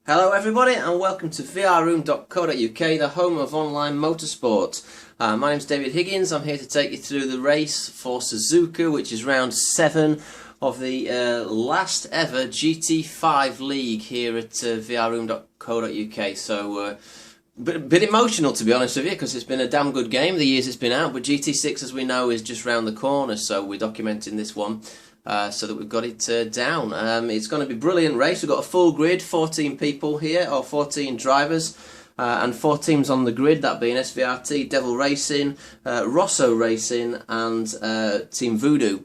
Hello everybody and welcome to vrroom.co.uk, the home of online motorsport. My name's David Higgins. I'm here to take you through the race for Suzuka, which is round 7 of the last ever GT5 league here at vrroom.co.uk. So bit emotional, to be honest with you, because it's been a damn good game the years it's been out, but GT6, as we know, is just round the corner, so we're documenting this one. So that we've got it down. It's going to be a brilliant race. We've got a full grid, 14 people here, or 14 drivers, and 4 teams on the grid, that being SVRT, Devil Racing, Rosso Racing, and Team Voodoo.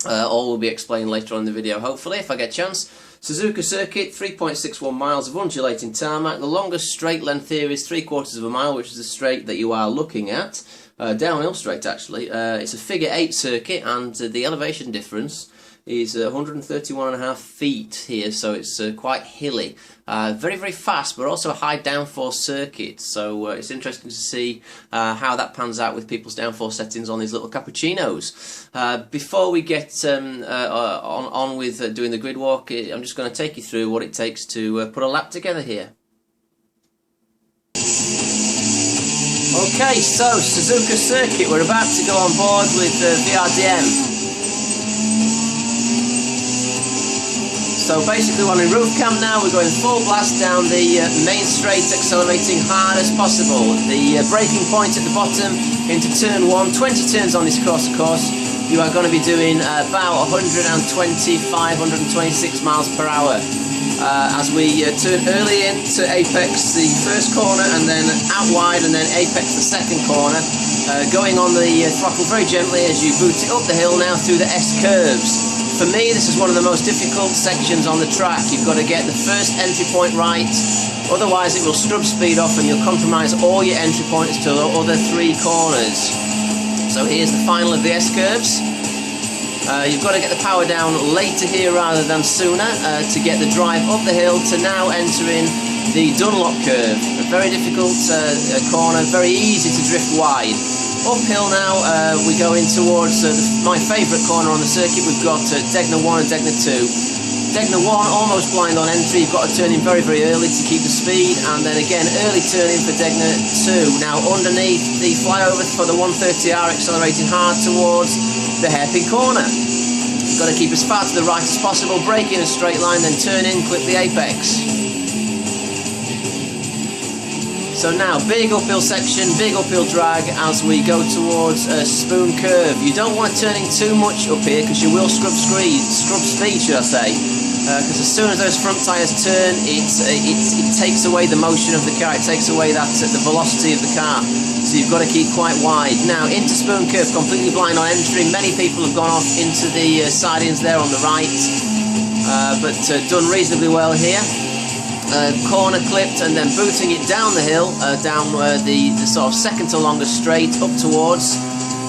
All will be explained later on in the video, hopefully, if I get a chance. Suzuka circuit, 3.61 miles of undulating tarmac. The longest straight length here is 3/4 of a mile, which is the straight that you are looking at. Downhill straight, actually. It's a figure 8 circuit, and the elevation difference is 131.5 feet here, so it's quite hilly. Very, very fast, but also a high downforce circuit, so it's interesting to see how that pans out with people's downforce settings on these little cappuccinos. Before we get on with doing the grid walk, I'm just going to take you through what it takes to put a lap together here. Okay, so Suzuka circuit, we're about to go on board with VRDM. So basically we're on in roof cam now, we're going full blast down the main straight, accelerating hard as possible. The braking point at the bottom into turn 1, 20 turns on this course, of course. You are going to be doing about 125, 126 miles per hour. As we turn early into apex, the first corner, and then out wide, and then apex the second corner, going on the throttle very gently as you boot it up the hill now through the S-curves. For me, this is one of the most difficult sections on the track. You've got to get the first entry point right, otherwise it will scrub speed off and you'll compromise all your entry points to the other 3 corners. So here's the final of the S-curves. You've got to get the power down later here rather than sooner to get the drive up the hill to now entering the Dunlop curve. A very difficult corner, very easy to drift wide. Uphill now, we go in towards my favourite corner on the circuit. We've got Degner 1 and Degner 2. Degner 1 almost blind on entry, you've got to turn in very, very early to keep the speed, and then again early turn in for Degner 2. Now underneath the flyover for the 130R, accelerating hard towards the hairpin corner. You've got to keep as far to the right as possible, brake in a straight line, then turn in, clip the apex. So now, big uphill section, big uphill drag as we go towards a spoon curve. You don't want to turn in too much up here because you will scrub speed, should I say. Because as soon as those front tyres turn, it takes away the motion of the car, it takes away that the velocity of the car. So you've got to keep quite wide. Now, into spoon curve, completely blind on entry. Many people have gone off into the sidings there on the right, but done reasonably well here. Corner clipped and then booting it down the hill, down the sort of second to longest straight up towards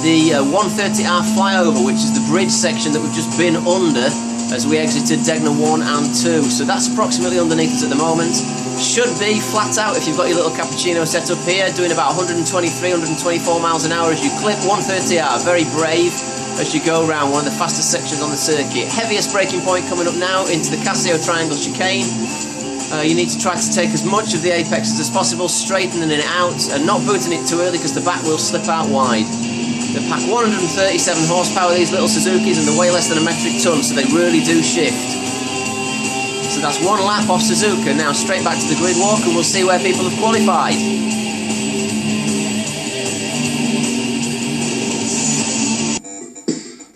the 130R flyover, which is the bridge section that we've just been under as we exited Degner 1 and 2. So that's approximately underneath us at the moment. Should be flat out if you've got your little cappuccino set up here, doing about 123, 124 miles an hour as you clip 130R. Very brave as you go around one of the fastest sections on the circuit. Heaviest braking point coming up now into the Casio Triangle chicane. You need to try to take as much of the apexes as possible, straightening it out and not booting it too early because the back will slip out wide. They pack 137 horsepower, these little Suzukis, and they're way less than a metric ton, so they really do shift. So that's 1 lap off Suzuka. Now straight back to the grid walk and we'll see where people have qualified.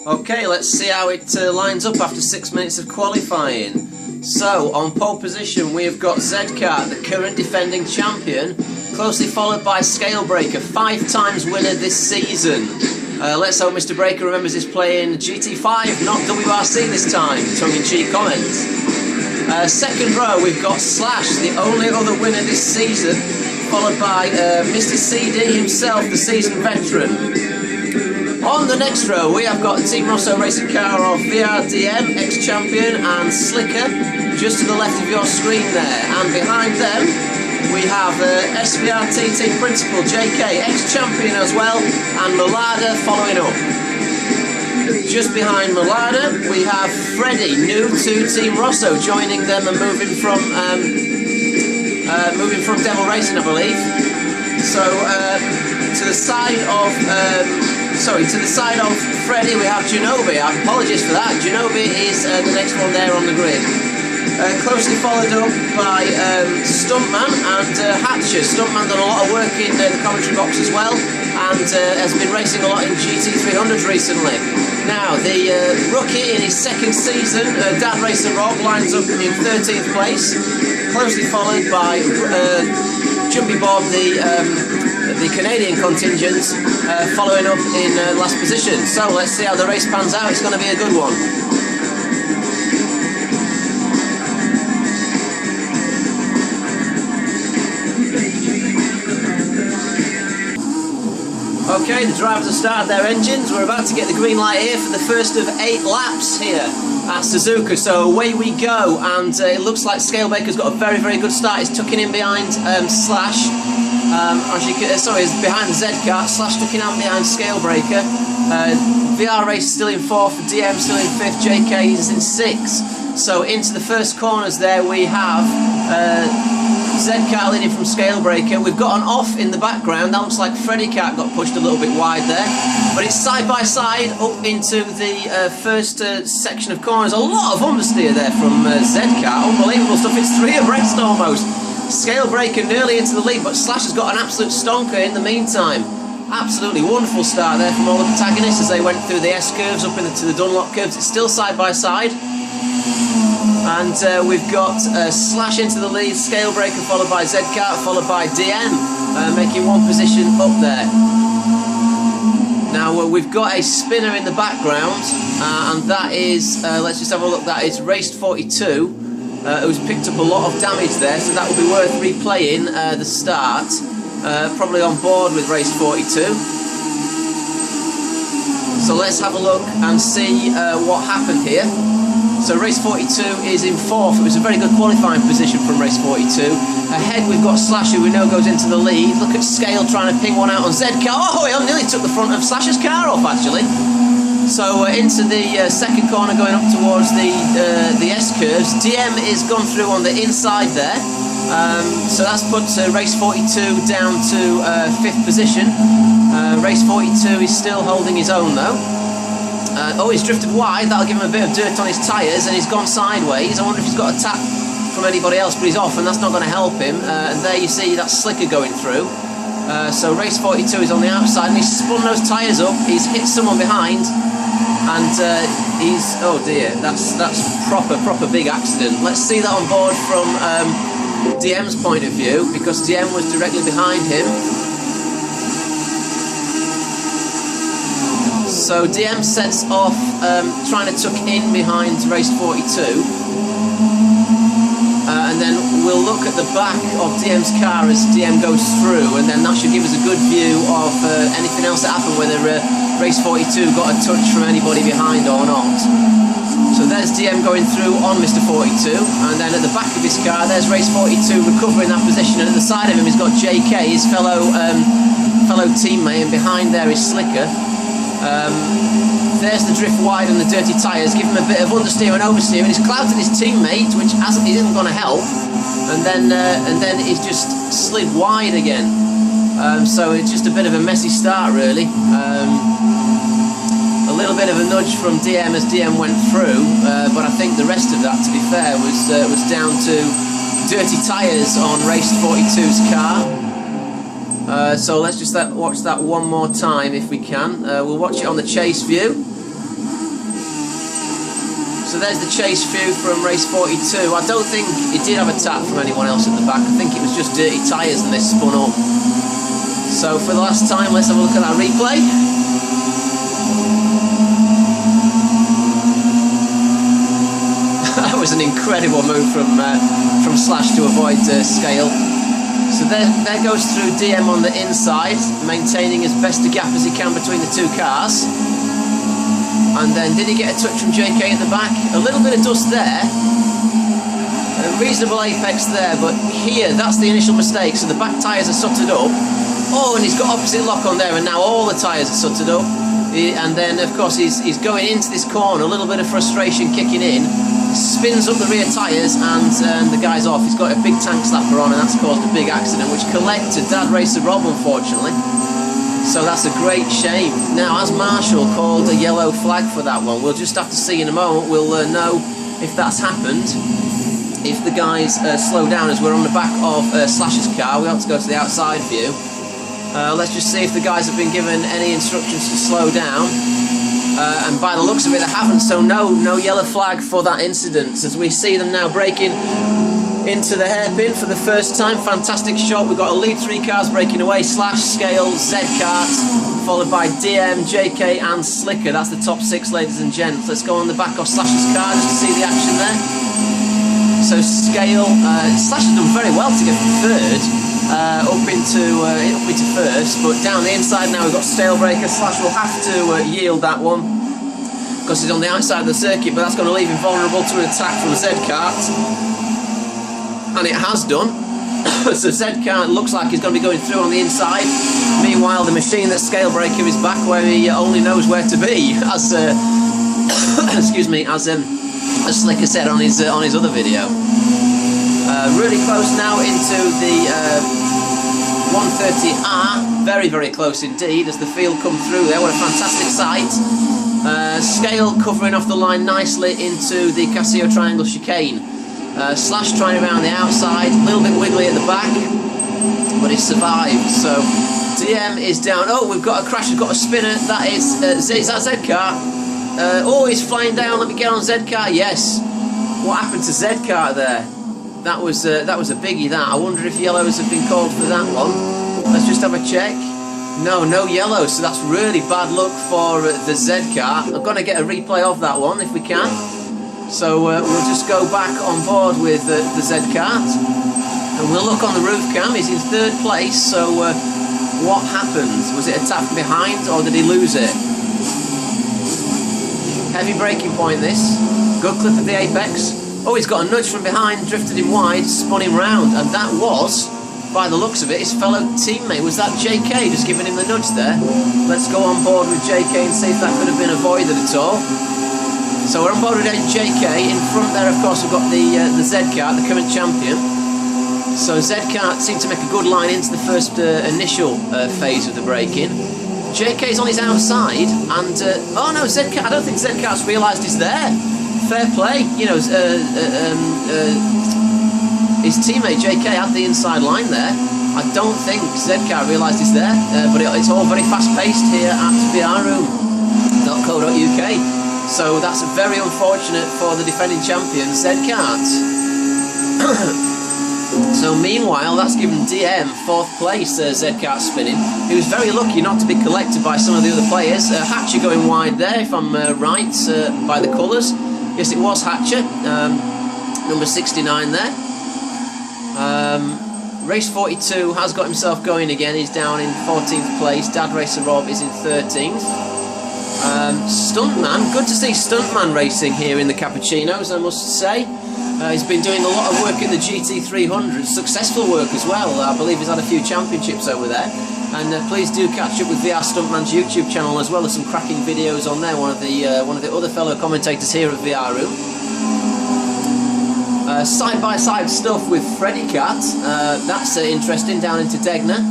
Okay, let's see how it lines up after 6 minutes of qualifying. So, on pole position we've got Zedkart, the current defending champion, closely followed by Scalebreaker, 5 times winner this season. Let's hope Mr. Breaker remembers he's playing GT5, not WRC this time, tongue-in-cheek comments. Second row we've got Slash, the only other winner this season, followed by Mr. CD himself, the seasoned veteran. On the next row we have got Team Rosso Racing Car of VRDM, ex-champion, and Slicker, just to the left of your screen there. And behind them we have SVRT Team Principal JK, ex-champion as well, and Mulada following up. Just behind Mulada we have Freddie, new to Team Rosso, joining them and moving from moving from Devil Racing, I believe. So to the side of Freddie, we have Genobi. Apologies for that. Genobi is the next one there on the grid. Closely followed up by Stuntman and Hatcher. Stuntman done a lot of work in the commentary box as well, and has been racing a lot in GT300s recently. Now, the rookie in his second season, Dad Racer Rob, lines up in 13th place, closely followed by Jumpy Bob, the Canadian contingent, following up in last position. So let's see how the race pans out. It's going to be a good one. Okay, the drivers have started their engines. We're about to get the green light here for the first of 8 laps here at Suzuka. So away we go, and it looks like Scalebaker's got a very, very good start. He's tucking in behind Slash. He's behind the Z-Kart. Slash tucking out behind Scalebreaker. VR Race still in 4th, DM still in 5th, JK is in 6th. So into the first corners there we have Z-Kart leading from Scalebreaker. We've got an off in the background. That looks like Freddy Kart got pushed a little bit wide there. But it's side by side up into the first section of corners. A lot of understeer there from Z-Kart. Unbelievable stuff. It's 3 abreast almost. Scalebreaker nearly into the lead, but Slash has got an absolute stonker in the meantime. Absolutely wonderful start there from all the protagonists as they went through the S-curves up into the Dunlop curves. It's still side by side. And we've got Slash into the lead, Scalebreaker followed by Z-Kart, followed by DM, making 1 position up there. Now we've got a spinner in the background, and that is, let's just have a look, that is Race 42, who's picked up a lot of damage there, so that will be worth replaying the start, probably on board with Race 42. So let's have a look and see what happened here. So race 42 is in 4th. It was a very good qualifying position from race 42. Ahead we've got Slash, who we know goes into the lead. Look at Scale trying to ping one out on Z-Kart. Oh, he nearly took the front of Slash's car off actually. So into the second corner going up towards the S-curves. DM is gone through on the inside there. So that's put race 42 down to 5th position. Race 42 is still holding his own though. Oh, he's drifted wide. That'll give him a bit of dirt on his tyres, and he's gone sideways. I wonder if he's got a tap from anybody else, but he's off, and that's not going to help him. And there you see that slicker going through. So race 42 is on the outside, and he's spun those tyres up. He's hit someone behind, and he's, oh dear, that's proper big accident. Let's see that on board from DM's point of view, because DM was directly behind him. So DM sets off trying to tuck in behind race 42, and then we'll look at the back of DM's car as DM goes through, and then that should give us a good view of anything else that happened, whether race 42 got a touch from anybody behind or not. So there's DM going through on Mr. 42, and then at the back of his car there's race 42 recovering that position, and at the side of him he's got JK, his fellow teammate, and behind there is Slicker. There's the drift wide and the dirty tyres, give him a bit of understeer and oversteer, and he's clouded his teammate, which isn't going to help, and then he's just slid wide again. So it's just a bit of a messy start really. A little bit of a nudge from DM as DM went through, but I think the rest of that, to be fair, was down to dirty tyres on race 42's car. So let's just watch that one more time if we can. We'll watch it on the chase view. So there's the chase view from race 42. I don't think it did have a tap from anyone else at the back. I think it was just dirty tyres and they spun up. So for the last time, let's have a look at that replay. That was an incredible move from Slash to avoid Scale. So there goes through DM on the inside, maintaining as best a gap as he can between the 2 cars. And then did he get a touch from JK at the back? A little bit of dust there. A reasonable apex there, but here, that's the initial mistake. So the back tyres are suttered up. Oh, and he's got opposite lock on there, and now all the tyres are suttered up. And then, of course, he's going into this corner, a little bit of frustration kicking in. spins up the rear tyres, and the guy's off. He's got a big tank slapper on, and that's caused a big accident, which collected Dad Racer Rob, unfortunately. So that's a great shame. Now, as Marshall called a yellow flag for that one, we'll just have to see in a moment. We'll know if that's happened, if the guys slow down, as we're on the back of Slash's car. We ought to go to the outside view. Let's just see if the guys have been given any instructions to slow down. And by the looks of it, they haven't, so no yellow flag for that incident, as we see them now braking into the hairpin for the first time. Fantastic shot. We've got a lead 3 cars breaking away: Slash, Scale, Z-Kart, followed by DM, JK and Slicker. That's the top 6, ladies and gents. Let's go on the back of Slash's car just to see the action there. So Scale, Slash has done very well to get from 3rd up into 1st, but down the inside now we've got Stalebreaker. Slash will have to yield that one because he's on the outside of the circuit, but that's going to leave him vulnerable to an attack from Z-Kart. And it has done. So Z-Kart looks like he's going to be going through on the inside. Meanwhile, the machine that Scalebreaker is back where he only knows where to be, as excuse me, as Slicker said on his other video. Really close now into the 130R. Very, very close indeed, as the field come through there. What a fantastic sight. Scale covering off the line nicely into the Casio Triangle chicane. Slash trying around the outside, a little bit wiggly at the back, but he survived. So DM is down. Oh, we've got a crash, we've got a spinner. That is Z-Kart. Oh, he's flying down. Let me get on Z-Kart. Yes. What happened to Z-Kart there? That was a biggie. That. I wonder if yellows have been called for that one. Let's just have a check. No yellows. So that's really bad luck for the Z-Kart. I'm going to get a replay of that one if we can. So we'll just go back on board with the Z-Kart, and we'll look on the roof cam. He's in 3rd place, so what happened? Was it a tap from behind, or did he lose it? Heavy braking point this. Good clip of the apex. Oh, he's got a nudge from behind, drifted him wide, spun him round, and that was, by the looks of it, his fellow teammate. Was that JK just giving him the nudge there? Let's go on board with JK and see if that could have been avoided at all. So we're on board with JK. In front there, of course, we've got the Z-Kart, the current champion. So Z-Kart seemed to make a good line into the first initial phase of the braking. JK's on his outside, and oh no, Z-Kart. I don't think Z-Kart's realised he's there. Fair play, you know. His teammate JK had the inside line there. I don't think Z-Kart realised he's there, but it's all very fast-paced here at vrroom.co.uk. So that's very unfortunate for the defending champion, Z-Kart. So meanwhile, that's given DM 4th place, Z-Kart spinning. He was very lucky not to be collected by some of the other players. Hatcher going wide there, if I'm right, by the colours. Yes, it was Hatcher, number 69 there. Race 42 has got himself going again. He's down in 14th place. Dad Racer Rob is in 13th. Stuntman, good to see Stuntman racing here in the Cappuccinos, I must say. He's been doing a lot of work in the GT300, successful work as well. I believe he's had a few championships over there. And please do catch up with VR Stuntman's YouTube channel as well. There's some cracking videos on there. One of the other fellow commentators here at VR Room. Side-by-side stuff with Freddy Cat. That's interesting, down into Degner.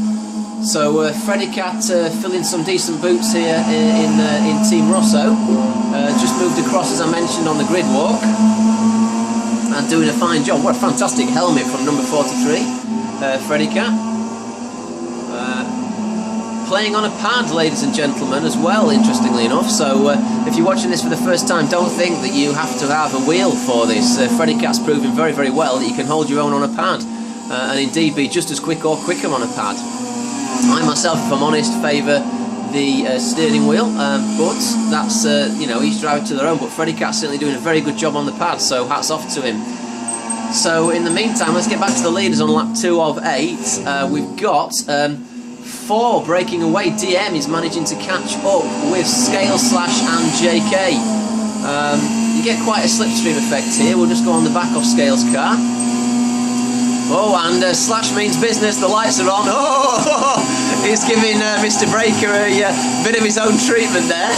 So Freddy Cat filling some decent boots here in Team Rosso. Just moved across, as I mentioned, on the grid walk. And doing a fine job. What a fantastic helmet from number 43, Freddy Cat. Playing on a pad, ladies and gentlemen, as well, interestingly enough. So if you're watching this for the first time, don't think that you have to have a wheel for this. Freddy Cat's proving very, very well that you can hold your own on a pad, and indeed be just as quick or quicker on a pad. I myself, if I'm honest, favour the steering wheel, but that's, you know, each driver to their own. But Freddy Cat's certainly doing a very good job on the pad, so hats off to him. So in the meantime, let's get back to the leaders on lap 2 of 8. We've got 4 breaking away. DM is managing to catch up with Scale, Slash and JK. You get quite a slipstream effect here. We'll just go on the back of Scale's car. Oh, and Slash means business. The lights are on. Oh, he's giving Mr. Breaker a bit of his own treatment there.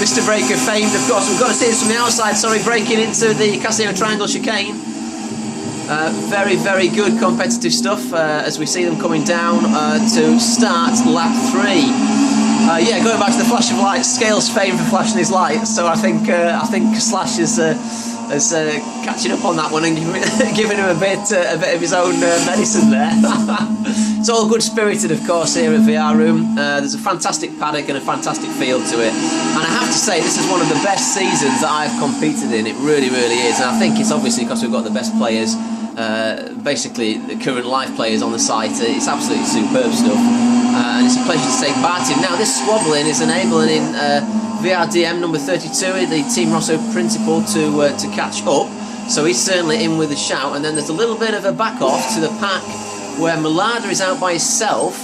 Mr. Breaker famed, of course. We've got to see this from the outside. Sorry, breaking into the Casio Triangle chicane. Very, very good competitive stuff as we see them coming down to start lap 3. Yeah, going back to the flash of lights, Scales famed for flashing his lights, so I think Slash is catching up on that one and giving him a bit of his own medicine there. It's all good spirited, of course, here at VR Room. There's a fantastic paddock and a fantastic feel to it, and I have to say this is one of the best seasons that I've competed in. It really, really is, and I think it's obviously because we've got the best players. Basically the current live players on the site. It's absolutely superb stuff, and it's a pleasure to take part in. Now this swabbling is enabling in VRDM number 32, the Team Rosso principal, to catch up, so he's certainly in with a shout. And then there's a little bit of a back off to the pack where Malada is out by himself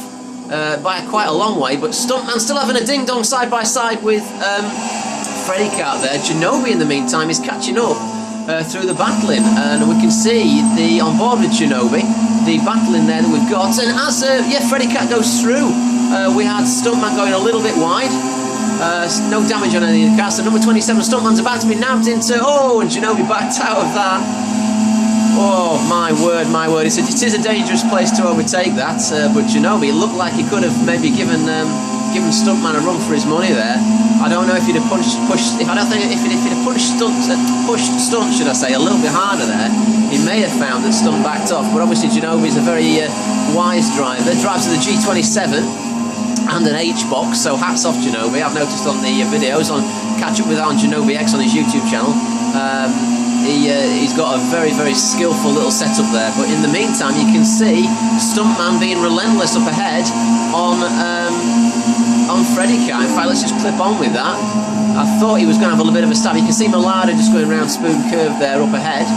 by quite a long way, but Stuntman still having a ding dong side by side with Freddy Cat there. Genobi in the meantime is catching up through the battling, and we can see the on board with Genobi, the battling there that we've got. And as Freddy Cat goes through, we had Stuntman going a little bit wide. No damage on any of the cars. So number 27, Stuntman's about to be nabbed into. Oh, and Genobi backed out of that. Oh my word, my word! It is a dangerous place to overtake that. But Genobi looked like he could have maybe given Stuntman a run for his money there. I don't know if he'd have pushed Stunt, should I say, a little bit harder there, he may have found that Stunt backed off. But obviously Genobi is a very wise driver. Drives with a G27 and an H box, so hats off Genobi. I've noticed on the videos on Catch Up With on Genobi X on his YouTube channel. He's got a very, very skillful little setup there. But in the meantime, you can see Stuntman being relentless up ahead on Freddy Cat. In fact, let's just clip on with that. I thought he was going to have a little bit of a stab. You can see Malada just going around Spoon Curve there up ahead.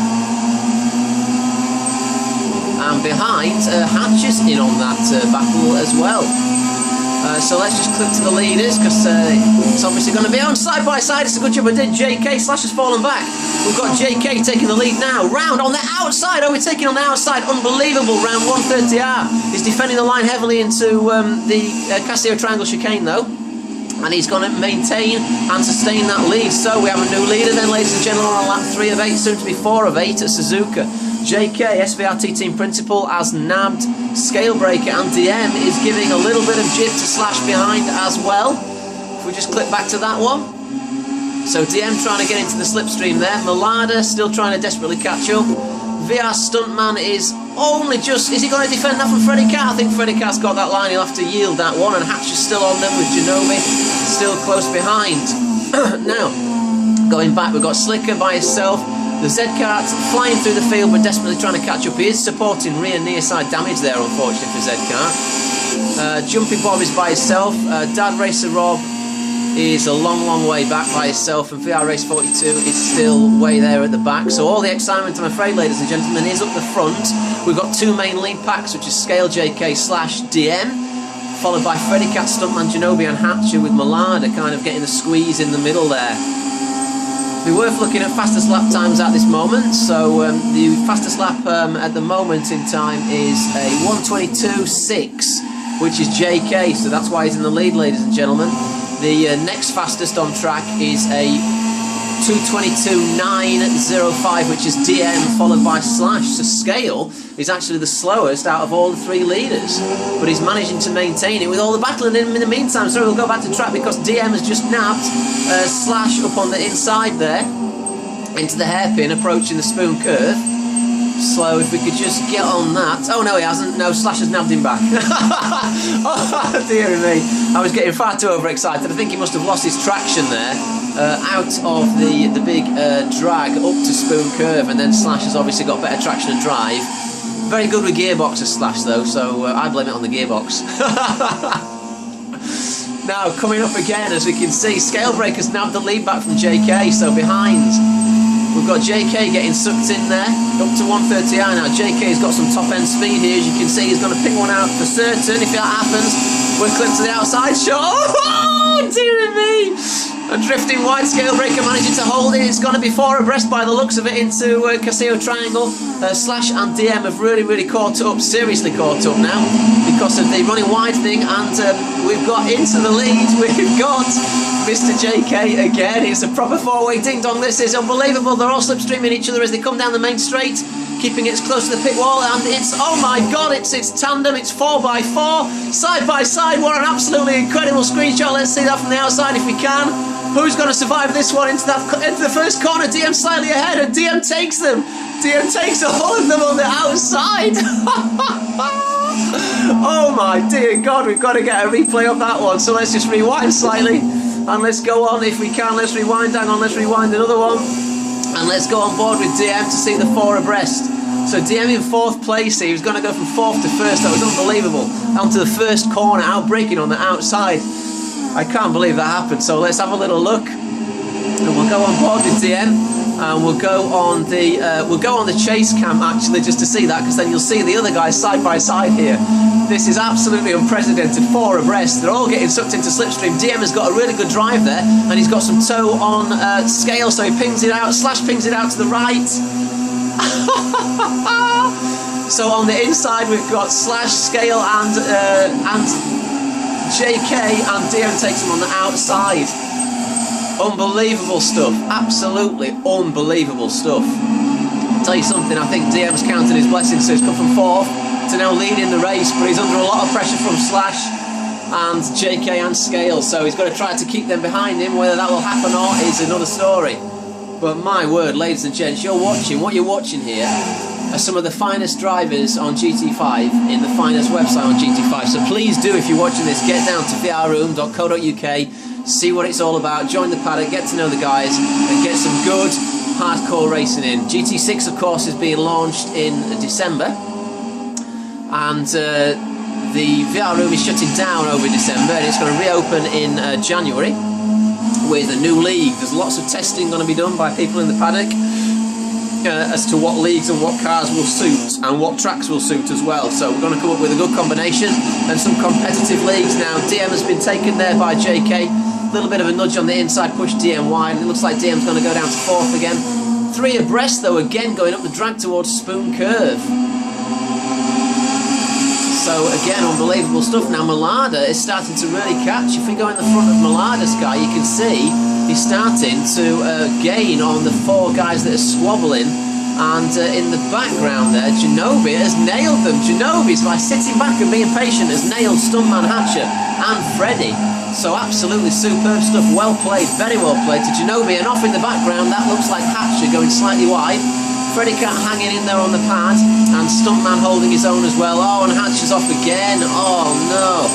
And behind, Hatch is in on that battle as well. So let's just clip to the leaders, because it's obviously going to be on side by side. It's a good job I did. JK, Slash has fallen back. We've got JK taking the lead now. Round on the outside, overtaking on the outside. Unbelievable, round 130R. He's defending the line heavily into the Casio Triangle chicane though. And he's going to maintain and sustain that lead. So we have a new leader then, ladies and gentlemen, on lap 3 of 8, soon to be 4 of 8 at Suzuka. JK, SVRT team principal, has nabbed Scalebreaker, and DM is giving a little bit of jib to Slash behind as well. If we just click back to that one. So DM trying to get into the slipstream there. Malada still trying to desperately catch up. VR Stuntman is only just... Is he going to defend that from Freddy Cat? I think Freddy Cat's got that line. He'll have to yield that one. And Hatch is still on them with Genobi still close behind. Now, going back, we've got Slicker by himself. The Z-Kart flying through the field but desperately trying to catch up. He is supporting rear near side damage there, unfortunately, for Z-Kart. Jumping Bob is by himself. Dad Racer Rob is a long, long way back by himself, and VR Race 42 is still way there at the back. So all the excitement, I'm afraid, ladies and gentlemen, is up the front. We've got 2 main lead packs, which is Scale, JK, Slash, DM, followed by Freddy Cat, Stuntman, Genobi and Hatcher, with Malada kind of getting the squeeze in the middle there. It'd be worth looking at fastest lap times at this moment. So the fastest lap at the moment in time is a 1:22.6, which is JK, so that's why he's in the lead, ladies and gentlemen. The next fastest on track is a 2:22.905, which is DM, followed by Slash. So Scale is actually the slowest out of all the 3 leaders, but he's managing to maintain it with all the battling in the meantime. So we'll go back to track because DM has just nabbed Slash up on the inside there into the hairpin, approaching the Spoon Curve. So if we could just get on that. Oh no, he hasn't. No, Slash has nabbed him back. Oh dear me, I was getting far too overexcited. I think he must have lost his traction there out of the big drag up to Spoon Curve, and then Slash has obviously got better traction and drive. Very good with gearboxes, Slash though, so I blame it on the gearbox. Now coming up again, as we can see, Scalebreaker's nabbed the lead back from JK, so behind we've got JK getting sucked in there, up to 130R now. JK's got some top end speed here, as you can see. He's going to pick one out for certain. If that happens, we're clipped to the outside shot. Oh, dear me! A drifting wide scale breaker managing to hold it. It's going to be 4 abreast by the looks of it into Casio Triangle. Slash and DM have really caught up, seriously caught up now because of the running wide thing, and we've got into the lead. We've got Mr. JK again. It's a proper 4-way ding dong. This is unbelievable. They're all slipstreaming each other as they come down the main straight, keeping it as close to the pit wall, and it's, oh my god, it's tandem, it's 4x4, side by side. What an absolutely incredible screenshot. Let's see that from the outside if we can. Who's going to survive this one into the first corner? DM slightly ahead, and DM takes them. DM takes all of them on the outside. Oh my dear god, we've got to get a replay of that one. So let's just rewind slightly, and let's go on if we can. Let's rewind, hang on, let's rewind another one. And let's go on board with DM to see the 4 abreast. So DM in 4th place here. He was going to go from 4th to 1st. That was unbelievable. Onto the first corner, out braking on the outside. I can't believe that happened. So let's have a little look, and we'll go on board with DM, and we'll go on the chase cam actually, just to see that, because then you'll see the other guys side by side here. This is absolutely unprecedented. 4 abreast. They're all getting sucked into slipstream. DM has got a really good drive there, and he's got some toe on scale, so he pings it out. Slash pings it out to the right. So on the inside we've got Slash, Scale, and JK, and DM takes him on the outside. Unbelievable stuff. Absolutely unbelievable stuff. I'll tell you something, I think DM's counting his blessings, so he's come from 4th to now leading the race, but he's under a lot of pressure from Slash and JK and Scale, so he's got to try to keep them behind him. Whether that will happen or not is another story. But my word, ladies and gents, what you're watching here are some of the finest drivers on GT5 in the finest website on GT5. So please do, if you're watching this, get down to vrroom.co.uk, see what it's all about, join the paddock, get to know the guys, and get some good hardcore racing in. GT6, of course, is being launched in December, and the VR room is shutting down over December, and it's going to reopen in January with a new league. There's lots of testing going to be done by people in the paddock as to what leagues and what cars will suit and what tracks will suit as well. So we're going to come up with a good combination and some competitive leagues. Now DM has been taken there by JK. A little bit of a nudge on the inside, push DM wide. It looks like DM's going to go down to 4th again. 3 abreast though, again going up the drag towards Spoon Curve. So again, unbelievable stuff. Now Malada is starting to really catch. If we go in the front of Malada's guy, you can see he's starting to gain on the 4 guys that are squabbling. And in the background there, Genobi has nailed them. Genobi, by sitting back and being patient, has nailed Stuntman Hatcher and Freddie. So absolutely superb stuff. Well played, very well played to Genobi. And off in the background, that looks like Hatcher going slightly wide. Freddie Cat hanging in there on the pad, and Stuntman holding his own as well. Oh, and Hatcher's off again. Oh no,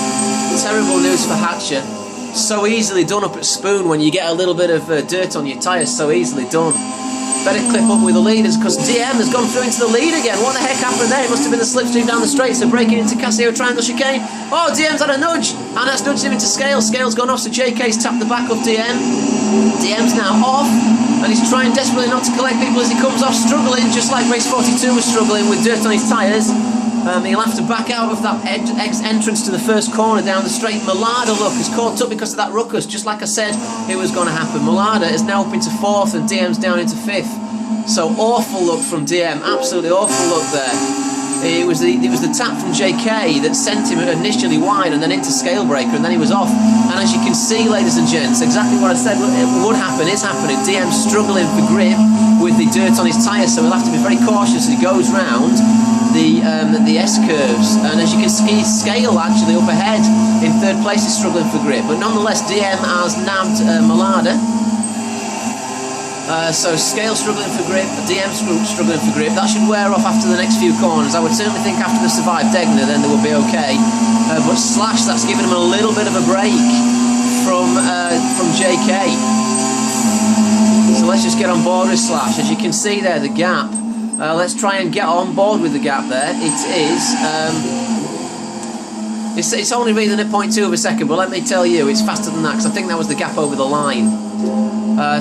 terrible news for Hatcher. So easily done up at Spoon when you get a little bit of dirt on your tyres. So easily done. Better clip up with the leaders, because DM has gone through into the lead again. What the heck happened there? It must have been the slipstream down the straight, so breaking into Casio Triangle chicane. Oh, DM's had a nudge, and that's nudged him into Scale. Scale's gone off, so JK's tapped the back of DM. DM's now off, and he's trying desperately not to collect people as he comes off, struggling, just like Race 42 was struggling with dirt on his tyres. He'll have to back out of that entrance to the first corner down the straight. Malada, look, is caught up because of that ruckus. Just like I said, it was going to happen. Malada is now up into 4th, and DM's down into 5th. So awful look from DM, absolutely awful look there. It was the tap from JK that sent him initially wide and then into Scale Breaker, and then he was off. And as you can see, ladies and gents, exactly what I said would happen is happening. DM struggling for grip with the dirt on his tyres, so he'll have to be very cautious as he goes round the S-curves. And as you can see, Scale actually up ahead in 3rd place is struggling for grip, but nonetheless DM has nabbed Malada. So Scale struggling for grip, DM struggling for grip. That should wear off after the next few corners. I would certainly think after the Survive Degner, then they will be okay. But Slash, that's given him a little bit of a break from JK. So let's just get on board with Slash. As you can see there, the gap. Let's try and get on board with the gap there. It's only reading at 0.2 of a second, but let me tell you, it's faster than that, because I think that was the gap over the line.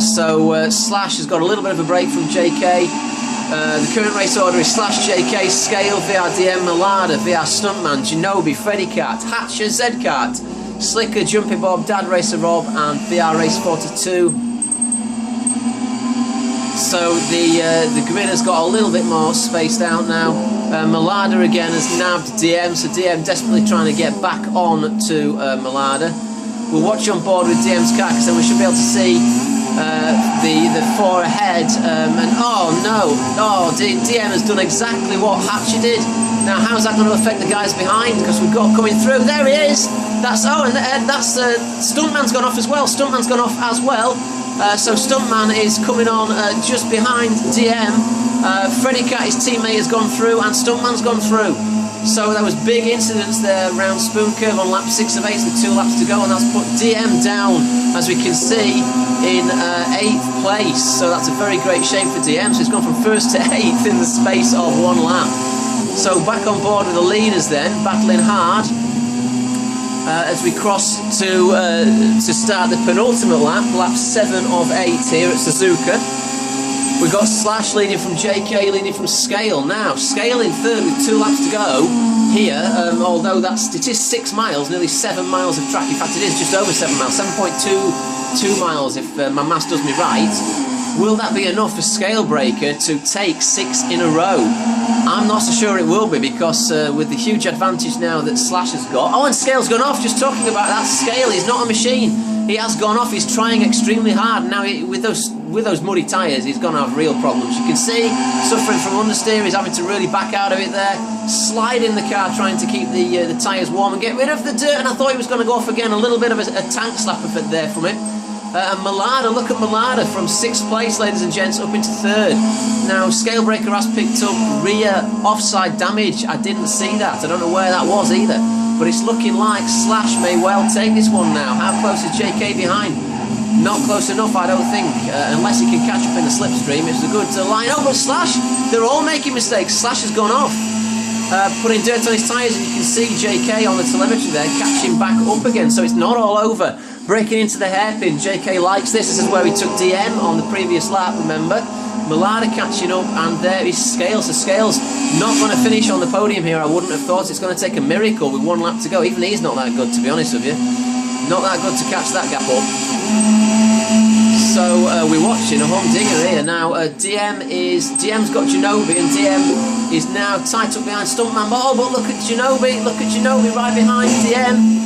So Slash has got a little bit of a break from JK. The current race order is Slash, JK, Scale, VRDM, Malada, VR Stuntman, Genobi, Freddy Cat, Hatcher, Zcat, Slicker, Jumpy Bob, Dad Racer Rob, and VR Race 42. So the grid has got a little bit more spaced out now. Malada again has nabbed DM, so DM desperately trying to get back on to Malada. We'll watch on board with DM's car because then we should be able to see the four ahead. And oh no, DM has done exactly what Hatcher did. Now how's that going to affect the guys behind? Because we've got coming through. There he is. That's Stuntman's gone off as well. So Stuntman is coming on just behind DM. Freddy Cat, his teammate, has gone through, and Stuntman's gone through. So there was big incidents there around Spoon Curve on lap 6 of 8 with 2 laps to go, and that's put DM down, as we can see, in 8th place. So that's a very great shame for DM. So he's gone from 1st to 8th in the space of 1 lap. So back on board with the leaders then, battling hard. As we cross to start the penultimate lap, lap 7 of 8 here at Suzuka. We've got Slash leading from JK, leading from Scale. Now, Scale in 3rd with 2 laps to go here, although it is 6 miles, nearly 7 miles of track. In fact, it is just over 7 miles, 7.22 miles if my maths does me right. Will that be enough for Scalebreaker to take 6 in a row? I'm not so sure it will be, because with the huge advantage now that Slash has got... Oh, and Scale's gone off, just talking about that. Scale is not a machine. He has gone off, he's trying extremely hard. Now, with those muddy tyres, he's going to have real problems. You can see, suffering from understeer, he's having to really back out of it there. Sliding the car, trying to keep the tyres warm and get rid of the dirt, and I thought he was going to go off again. A little bit of a tank slapper there from him. And Malada, look at Malada from 6th place, ladies and gents, up into 3rd. Now, Scalebreaker has picked up rear offside damage. I didn't see that. I don't know where that was either. But it's looking like Slash may well take this one now. How close is JK behind? Not close enough, I don't think, unless he can catch up in the slipstream. It's a good line. Oh, but Slash, they're all making mistakes. Slash has gone off. Putting dirt on his tyres, and you can see JK on the telemetry there catching back up again, so it's not all over. Breaking into the hairpin, JK likes this. This is where he took DM on the previous lap, remember? Malada catching up, and there is Scales. So Scales not going to finish on the podium here, I wouldn't have thought. It's going to take a miracle with 1 lap to go. Even he's not that good, to be honest with you. Not that good to catch that gap up. So we're watching a humdinger here. Now DM's got Genobi, and DM is now tight up behind Stuntman. Oh, but look at Genobi right behind DM.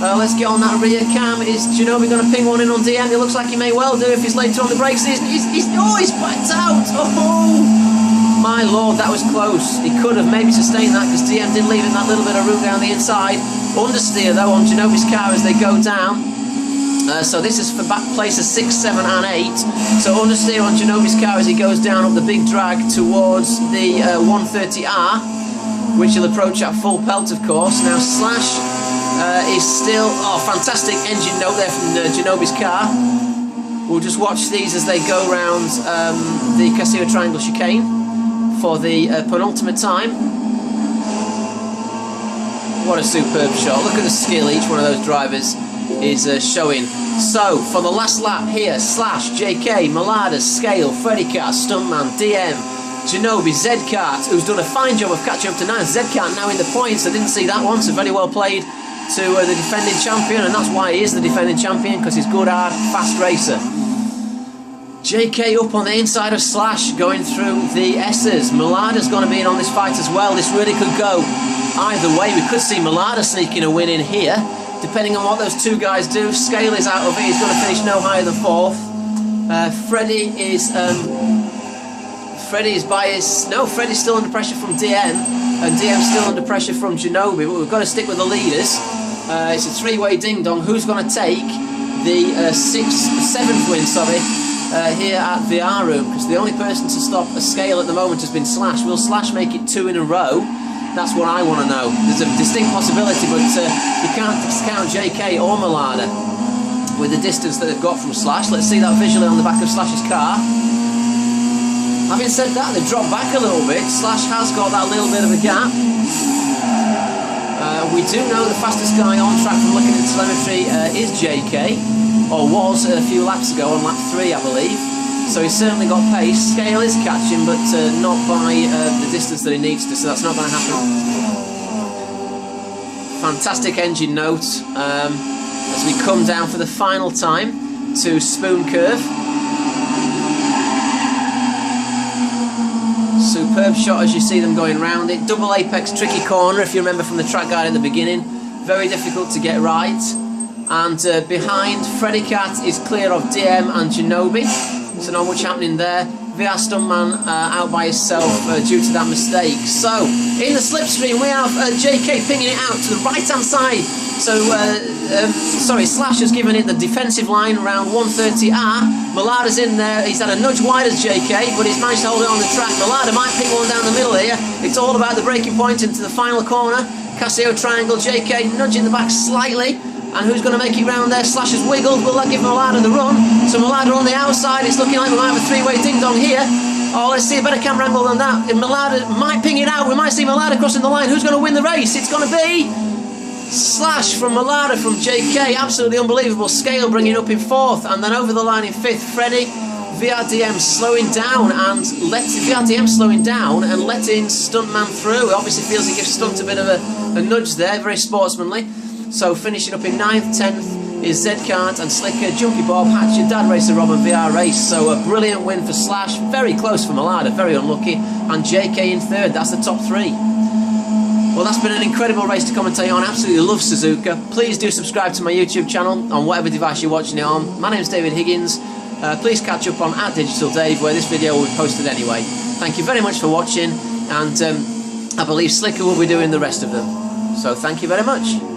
Let's get on that rear cam. Is Genobi going to ping one in on DM? It looks like he may well do if he's later on the brakes. He's backed out. Oh my lord, that was close. He could have maybe sustained that, because DM did leave him that little bit of room down the inside. Understeer though on Genobi's car as they go down. So this is for back places 6, 7 and 8. So understeer on Genobi's car as he goes down up the big drag towards the 130R, which he'll approach at full pelt, of course. Now Slash is still... Oh, fantastic engine note there from Genobi's car. We'll just watch these as they go round the Casio Triangle chicane for the penultimate time. What a superb shot. Look at the skill each one of those drivers is showing. So, for the last lap here, Slash, JK, Malada, Scale, Freddy Cat, Stuntman, DM, Genobi, Zcart, who's done a fine job of catching up to 9. Zcart now in the points. I didn't see that one, so very well played to the defending champion, and that's why he is the defending champion, because he's good, hard, fast racer. JK up on the inside of Slash, going through the S's. Malada's going to be in on this fight as well. This really could go either way. We could see Malada sneaking a win in here, depending on what those two guys do. Scale is out of it. He's going to finish no higher than 4th. Freddy is by his... No, Freddy's still under pressure from DM, and DM's still under pressure from Genobi, but we've got to stick with the leaders. It's a 3-way ding-dong. Who's going to take the 7th win, here at VR Room? Because the only person to stop a Scale at the moment has been Slash. Will Slash make it 2 in a row? That's what I want to know. There's a distinct possibility, but you can't discount JK or Malada with the distance that they've got from Slash. Let's see that visually on the back of Slash's car. Having said that, they've dropped back a little bit. Slash has got that little bit of a gap. We do know the fastest guy on track from looking at telemetry is JK, or was a few laps ago on lap 3, I believe. So he's certainly got pace. Scale is catching, but not by the distance that he needs to, so that's not going to happen. Fantastic engine note as we come down for the final time to Spoon Curve. Superb shot as you see them going round it. Double apex, tricky corner if you remember from the track guide in the beginning. Very difficult to get right. And behind, Freddy Cat is clear of DM and Ginobili. So not much happening there. VR Stuntman out by himself due to that mistake. So, in the slipstream we have JK pinging it out to the right hand side. So, Slash has given it the defensive line around 130R. Malada's in there, he's had a nudge wide as JK, but he's managed to hold it on the track. Malada might ping one down the middle here. It's all about the braking point into the final corner. Casio triangle, JK nudging the back slightly. And who's going to make it round there? Slash has wiggled. Will that give Malada the run? So Malada on the outside. It's looking like we might have a three-way ding-dong here. Oh, let's see a better camera angle than that. If Malada might ping it out. We might see Malada crossing the line. Who's going to win the race? It's going to be Slash from Malada from JK. Absolutely unbelievable. Scale bringing up in 4th. And then over the line in 5th, Freddy. VRDM slowing down and letting Stuntman through. It obviously feels he gives Stunt a bit of a nudge there. Very sportsmanly. So finishing up in 9th, 10th is Zcart and Slicker, Junkie Bob, Hatcher, Dad Racer, Rob and VR Race. So a brilliant win for Slash, very close for Malada, very unlucky, and JK in 3rd, that's the top 3. Well, that's been an incredible race to commentate on, absolutely love Suzuka. Please do subscribe to my YouTube channel on whatever device you're watching it on. My name's David Higgins, please catch up on @DigitalDave where this video will be posted anyway. Thank you very much for watching, and I believe Slicker will be doing the rest of them. So thank you very much.